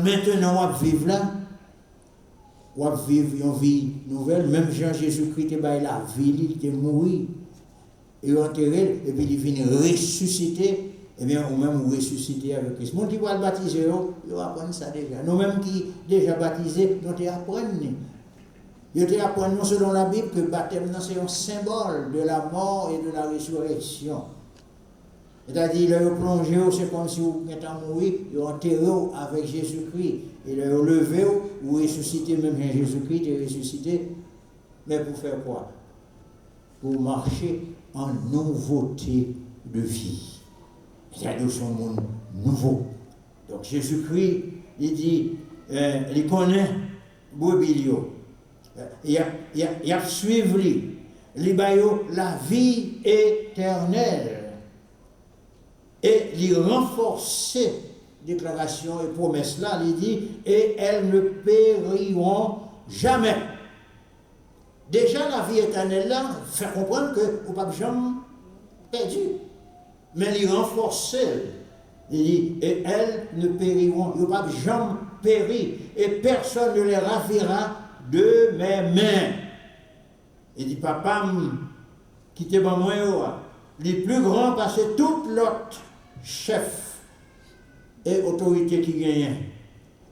Maintenant, on va vivre là. On va vivre une vie nouvelle. Même Jean-Jésus-Christ est la vie, il est mort. Et enterré, et puis il vient ressusciter. Eh bien, ou même ressusciter avec Christ. Les gens qui vont le baptiser, ils vont apprendre ça déjà. Nous-mêmes qui déjà baptisés, nous apprenons. Ils apprennent selon la Bible que le baptême, c'est un symbole de la mort et de la résurrection. C'est-à-dire, ils plongé, c'est comme si vous étiez mort, ils enterré avec Jésus-Christ. Et ils levé ou ressuscité, même Jésus-Christ est ressuscité. Mais pour faire quoi? Pour marcher en nouveauté de vie. C'est-à-dire son monde nouveau. Donc Jésus-Christ, il dit, il connaît Bobilio. Il a suivi la vie éternelle. Et il renforçait déclaration et promesse là, il dit, et elles ne périront jamais. Déjà la vie éternelle là, fait comprendre que vous n'avez pas jamais perdu. Mais il renforçait, il dit, et elles ne périront, vous n'avez pas jamais péri, et personne ne les ravira de mes mains. Il dit, papa, quittez moi, les plus grands parce que toute l'autre chef et autorité qui gagne.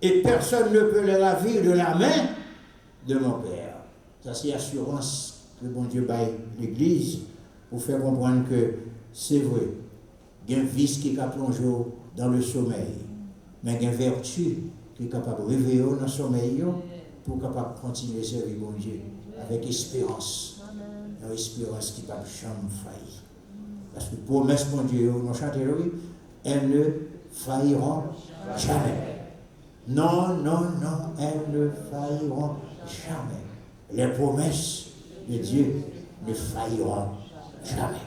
Et personne ne peut les ravir de la main de mon Père. Ça, c'est l'assurance que bon Dieu baille l'Église pour faire comprendre que c'est vrai. Il y a un vice qui est plongé dans le sommeil, mais il y a une vertu qui est capable de réveiller dans le sommeil pour capable continuer à servir bon Dieu avec espérance. Une espérance qui ne peut jamais faillir. Parce que promesse mon Dieu, nous chantons, elles ne failliront jamais. Non, non, non, elles ne failliront jamais. Les promesses de Dieu ne failliront jamais.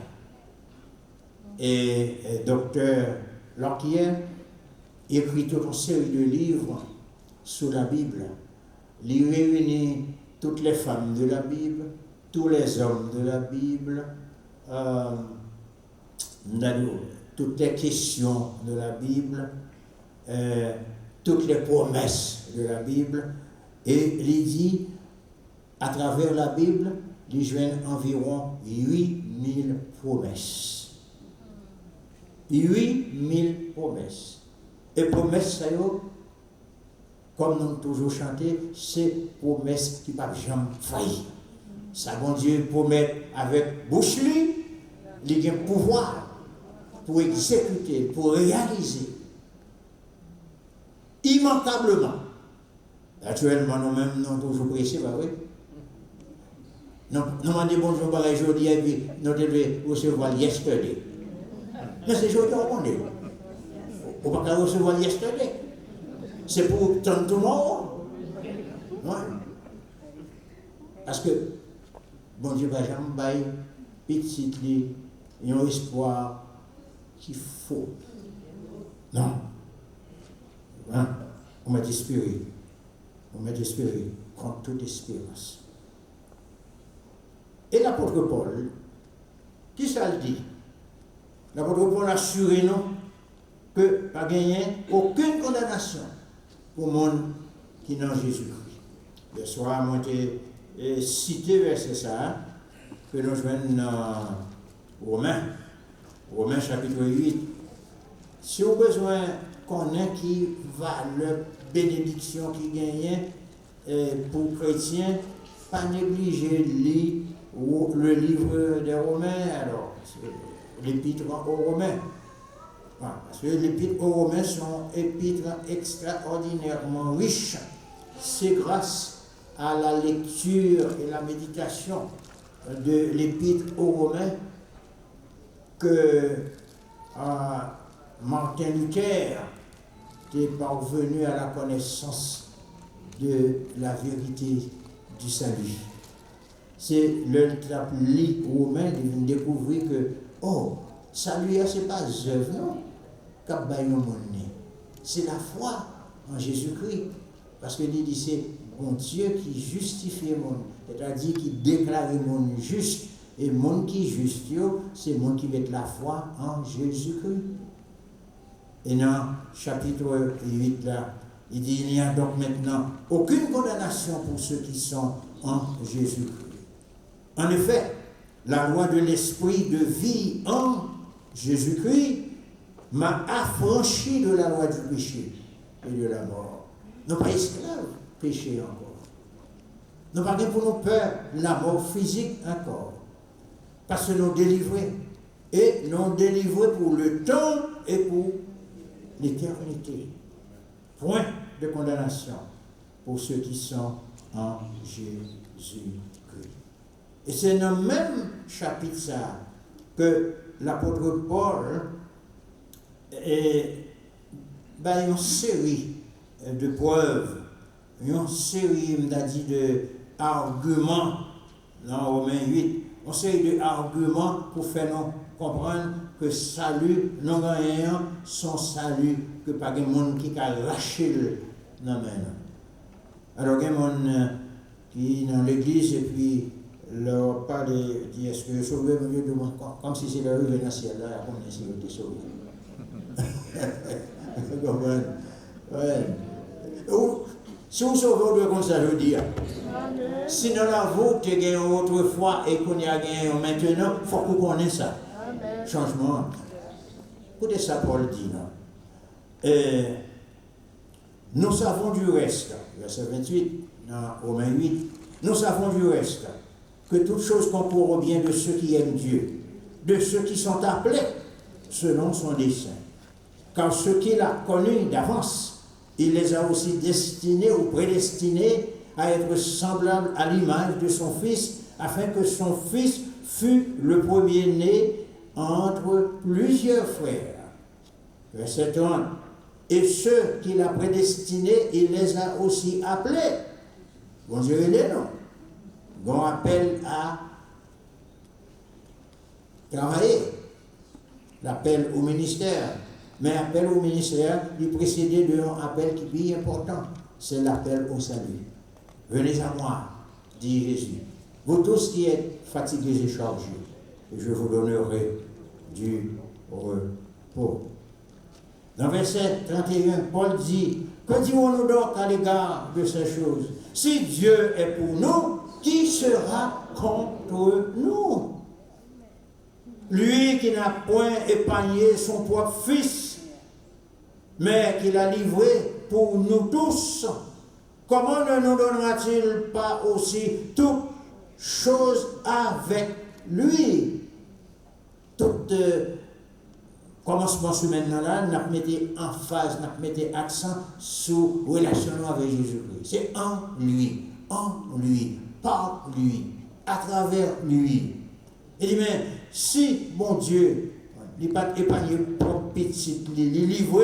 Et docteur Lockyer écrit toute une série de livres sur la Bible. Il réunit toutes les femmes de la Bible, tous les hommes de la Bible, toutes les questions de la Bible, toutes les promesses de la Bible, et il dit, à travers la Bible, il joignent environ 8000 promesses. 8000 promesses. Et promesses, ça y est, comme nous avons toujours chanté, c'est promesses qui ne peuvent jamais faillir. Ça, bon Dieu promet avec bouche, il a un pouvoir pour exécuter, pour réaliser, immanquablement. Actuellement, nous-mêmes, nous avons toujours pressé, pas vrai? Nous avons dit bonjour par aujourd'hui, et puis nous devons recevoir yesterday. Mais c'est aujourd'hui qu'on est. On ne peut pas recevoir yesterday. C'est pour tant tomorrow. Ouais. Parce que, bon Dieu, va jamais bailler petit, il y a un espoir qu'il faut. Non. Hein? On m'a espéré. On m'a espéré contre toute espérance. Et l'apôtre Paul, qui ça le dit? L'apôtre Paul a assuré nous que pas gagné aucune condamnation pour le monde qui est dans Jésus-Christ. Le soir, moi j'ai cité verset ça, que nous jouons dans Romains chapitre 8. Si vous avez besoin qu'on ait qui va le bénédiction qui gagne pour chrétiens, pas négliger le livre des Romains, alors l'épître aux Romains. Voilà, parce que les épîtres aux Romains sont épîtres extraordinairement riches. C'est grâce à la lecture et la méditation de l'épître aux Romains que Martin Luther est parvenu à la connaissance de la vérité du salut. C'est le lit romain qui vient découvrir que, salut, ce n'est pas œuvre, non, c'est la foi en Jésus-Christ. Parce que il dit, c'est bon Dieu qui justifie le monde, c'est-à-dire qui déclare le monde juste. Et le monde qui est juste, c'est le monde qui met la foi en Jésus-Christ. Et dans chapitre 8, là, Il dit, il n'y a donc maintenant aucune condamnation pour ceux qui sont en Jésus-Christ. En effet, la loi de l'esprit de vie en Jésus-Christ m'a affranchi de la loi du péché et de la mort. Nous pas esclaves, péché encore. Nous pas pour nous peur la mort physique encore. Parce que nous délivrés. Et nous délivrés pour le temps et pour l'éternité. Point de condamnation pour ceux qui sont en Jésus-Christ. Et c'est dans le même chapitre ça que l'apôtre Paul une série de preuves, une série d'arguments dans Romains 8, une série d'arguments pour faire nous comprendre que salut, non rien, son salut, que pas de monde qui a lâché le non. Alors, il y a des gens qui sont dans l'église et puis leur parle dit est-ce que sauver au milieu de moi, comme si c'était le dans le ciel, là, comme si c'était sauvé. Vous comprenez? Ouais. Si vous sauvez, comme ça, je veux dire. Si dans la voûte, tu as gagné autrefois et qu'on y a gagné maintenant, il faut que vous connaissiez ça. Amen. Changement. Écoutez ça, Paul dit, non? Nous savons du reste, verset 28, dans Romains 8, nous savons du reste que toutes choses concourent au bien de ceux qui aiment Dieu, de ceux qui sont appelés selon son dessein. Car ceux qu'il a connus d'avance, il les a aussi destinés ou prédestinés à être semblables à l'image de son Fils, afin que son Fils fût le premier-né entre plusieurs frères. Verset 30. Et ceux qu'il a prédestinés, il les a aussi appelés. Bon Dieu, il est non. Bon appel à travailler. L'appel au ministère. Mais l'appel au ministère, il précédé d'un appel qui est important. C'est l'appel au salut. Venez à moi, dit Jésus. Vous tous qui êtes fatigués et chargés, et je vous donnerai du repos. Dans verset 31, Paul dit, que dirons-nous donc à l'égard de ces choses? Si Dieu est pour nous, qui sera contre nous? Lui qui n'a point épargné son propre Fils, mais qui l'a livré pour nous tous, comment ne nous donnera-t-il pas aussi toutes choses avec lui? Tout commencement sur maintenant là, nous mettons en phase, nous mettons accent sur relation avec Jésus-Christ. C'est en lui, par lui, à travers lui. Il dit, mais si, mon Dieu, il n'a pas épargné pour petit, il livre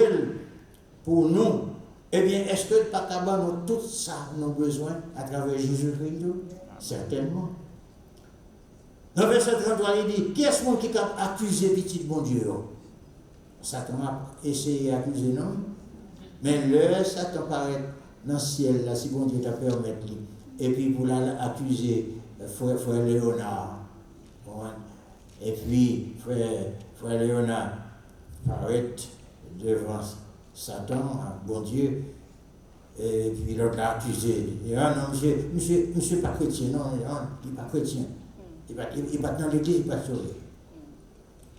pour nous, eh bien, est-ce que le Pacaba nous tout ça, nos besoins à travers Jésus-Christ? Certainement. Dans verset 33, il dit, qui est-ce qui a accusé petit bon Dieu? Satan a essayé d'accuser non, mais le Satan paraît dans le ciel, là, si bon Dieu t'a permis, et puis pour l'accuser, frère Léonard. Et puis, frère Léonard paraît devant Satan, bon Dieu, et puis l'autre l'a accusé. Il dit, ah non, monsieur pas chrétien, non, il n'est pas chrétien. Il va dans l'église, il va sauver.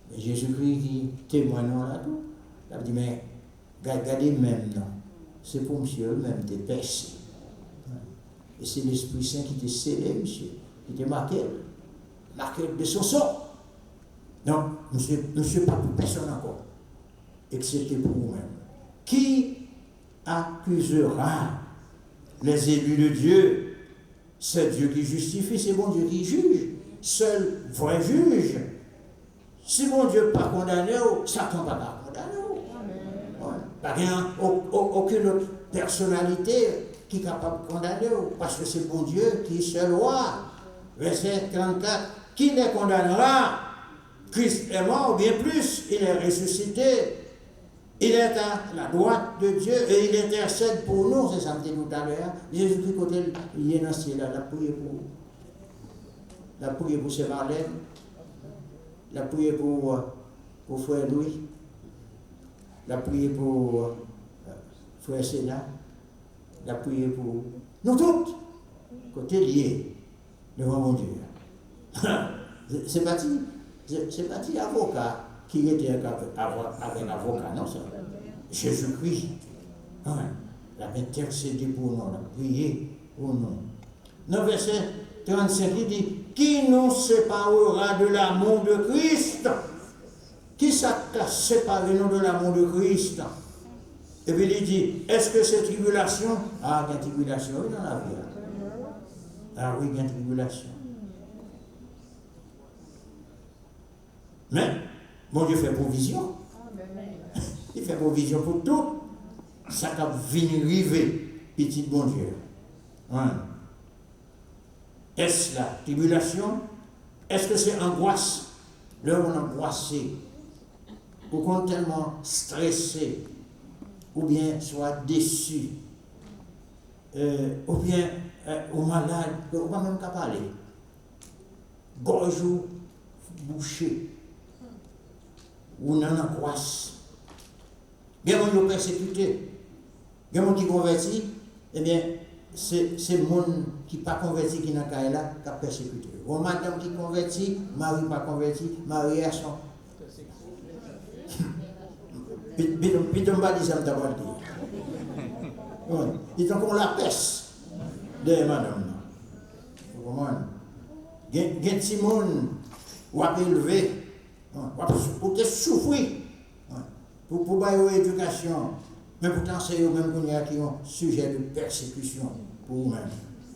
Mais Jésus-Christ qui témoigne là-tout, il a dit, mais regardez même, non, c'est pour monsieur même des péchés. Et c'est l'Esprit Saint qui t'a scellé, monsieur, qui t'a marqué de son sang. Donc, monsieur pas pour personne encore, excepté pour vous-même. Qui accusera les élus de Dieu? C'est Dieu qui justifie, c'est bon Dieu qui juge. Seul vrai juge. Si mon Dieu pas condamné, Satan ne va pas condamner. Pas rien, aucune autre personnalité qui est capable de condamner, parce que c'est bon Dieu qui est seul roi. Verset 34, qui les condamnera? Christ est mort, bien plus, il est ressuscité. Il est à la droite de Dieu et il intercède pour nous, c'est ça que je disais tout à l'heure. Jésus-Christ, quand il est dans ce ciel, il a prié pour Sévalène, il a prié pour frère Louis, il a prié pour frère Sénat, il a prié pour nous toutes, côté lié devant mon Dieu. C'est pas avocat qui était avec avocat, non, ça. Jésus-Christ, il a intercédé pour nous, il a prié pour nous. Dans le verset 35, il dit: qui nous séparera de l'amour de Christ? Qui t'a séparé nous de l'amour de Christ? Et puis il dit: est-ce que c'est tribulation? Ah, il y a tribulation, oui, dans la vie. Ah oui, il y a tribulation. Mais, bon Dieu fait provision. Il fait provision pour tout. Ça va venir arriver, petit bon Dieu. Ouais. Est-ce la tribulation? Est-ce que c'est angoisse? Là, on est angoissé, ou qu'on est tellement stressé, ou bien soit déçu, ou bien ou malade, on ne va même pas parler. Gorge ou bouché, ou non angoisse. Bien, on est persécuté. Bien, on qui converti, eh bien, c'est le monde qui n'est pas converti qui n'a pas là, qui a persécuté. Ou madame qui converti, mari pas converti, mariage sont. Puis on va dire ça d'abord. Ils ont comme la peste de madame. Vous comprenez? Il y a des gens qui ont élevé, pour te souffrir, pour avoir une éducation, mais pourtant c'est eux-mêmes qui ont sujet de persécution pour eux-mêmes.